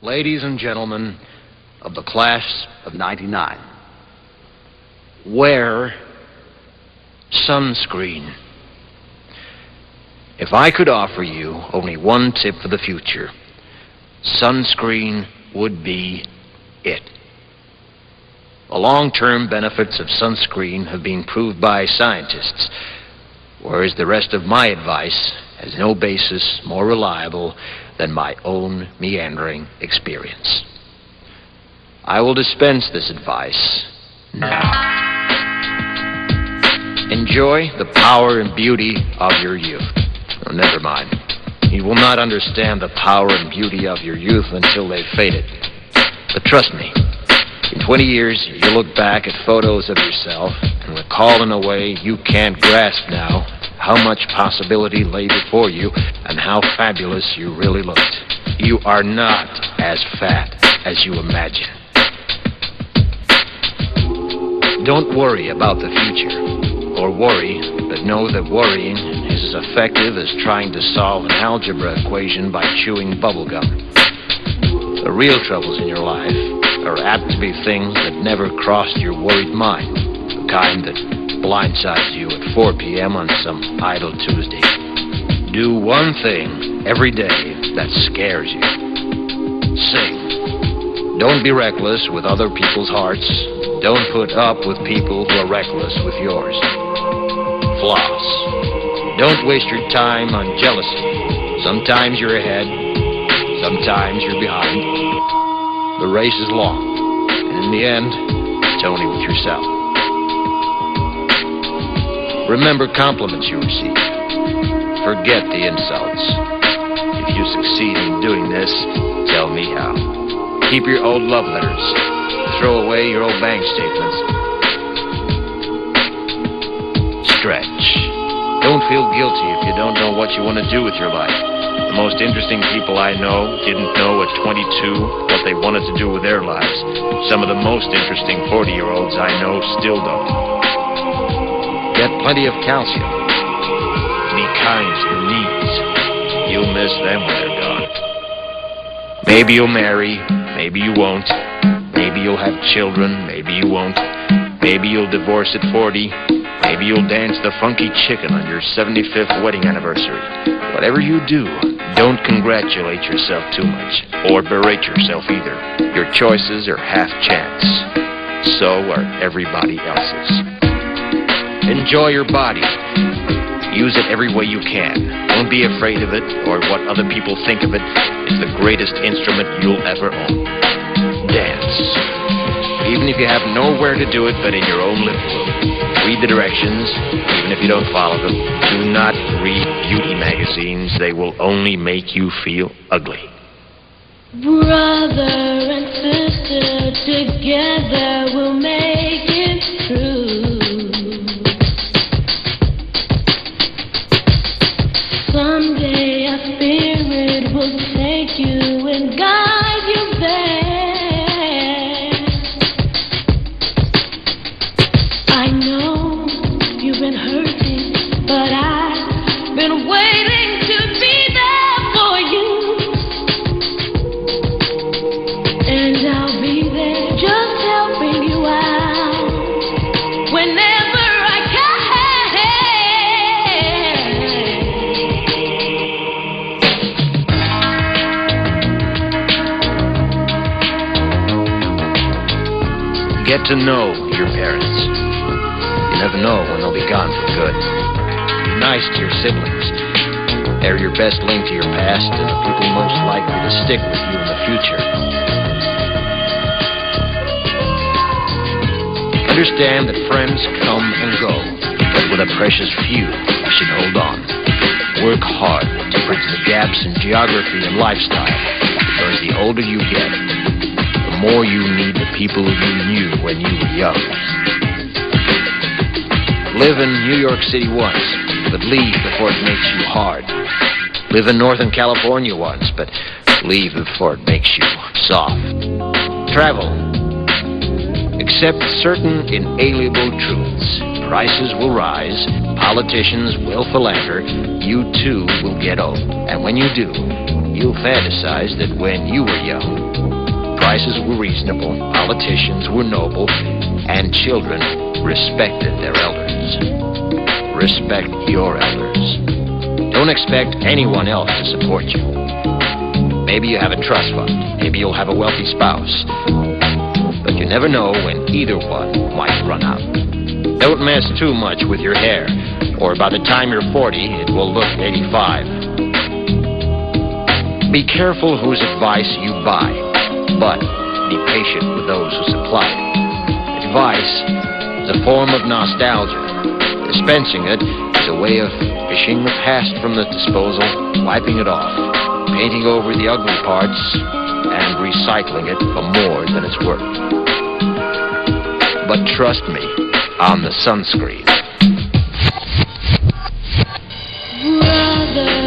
Ladies and gentlemen of the class of '99, wear sunscreen. If I could offer you only one tip for the future, sunscreen would be it. The long-term benefits of sunscreen have been proved by scientists, whereas the rest of my advice has no basis more reliable than my own meandering experience. I will dispense this advice now. Enjoy the power and beauty of your youth. Oh, never mind. You will not understand the power and beauty of your youth until they've faded. But trust me, in 20 years, you'll look back at photos of yourself and recall in a way you can't grasp now how much possibility lay before you and how fabulous you really looked. You are not as fat as you imagine. Don't worry about the future, or worry, but know that worrying is as effective as trying to solve an algebra equation by chewing bubblegum. The real troubles in your life are apt to be things that never crossed your worried mind, the kind that blindsides you at 4 p.m. on some idle Tuesday. Do one thing every day that scares you. Sing. Don't be reckless with other people's hearts. Don't put up with people who are reckless with yours. Floss. Don't waste your time on jealousy. Sometimes you're ahead, sometimes you're behind. The race is long, and in the end, it's only with yourself. Remember compliments you receive. Forget the insults. If you succeed in doing this, tell me how. Keep your old love letters. Throw away your old bank statements. Stretch. Don't feel guilty if you don't know what you want to do with your life. The most interesting people I know didn't know at 22 what they wanted to do with their lives. Some of the most interesting 40-year-olds I know still don't. Get plenty of calcium. Be kind to your knees. You'll miss them when they're gone. Maybe you'll marry, maybe you won't. Maybe you'll have children, maybe you won't. Maybe you'll divorce at 40. Maybe you'll dance the funky chicken on your 75th wedding anniversary. Whatever you do, don't congratulate yourself too much, or berate yourself either. Your choices are half chance. So are everybody else's. Enjoy your body. Use it every way you can. Don't be afraid of it, or what other people think of it is the greatest instrument you'll ever own. Dance. Even if you have nowhere to do it but in your own living room. Read the directions, even if you don't follow them. Do not read beauty magazines. They will only make you feel ugly. Brother and sister, together we'll make it through. Someday a spirit will take you and guide you there. I know you've been hurting, but I've been waiting to be there for you. And I'll be there just helping you out whenever I can. Get to know your parents. You never know when they'll be gone for good. Be nice to your siblings. They're your best link to your past and the people most likely to stick with you in the future. Understand that friends come and go, but with a precious few, you should hold on. Work hard to bridge the gaps in geography and lifestyle, because the older you get, the more you need the people you knew when you were young. Live in New York City once, but leave before it makes you hard. Live in Northern California once, but leave before it makes you soft. Travel. Accept certain inalienable truths. Prices will rise, politicians will philander, you too will get old. And when you do, you'll fantasize that when you were young, prices were reasonable, politicians were noble, and children respected their elders. Respect your elders. Don't expect anyone else to support you. Maybe you have a trust fund. Maybe you'll have a wealthy spouse. But you never know when either one might run out. Don't mess too much with your hair, or by the time you're 40, it will look 85. Be careful whose advice you buy, but be patient with those who supply it. Advice is a form of nostalgia. Dispensing it is a way of fishing the past from the disposal, wiping it off, painting over the ugly parts, and recycling it for more than it's worth. But trust me on the sunscreen. Brother.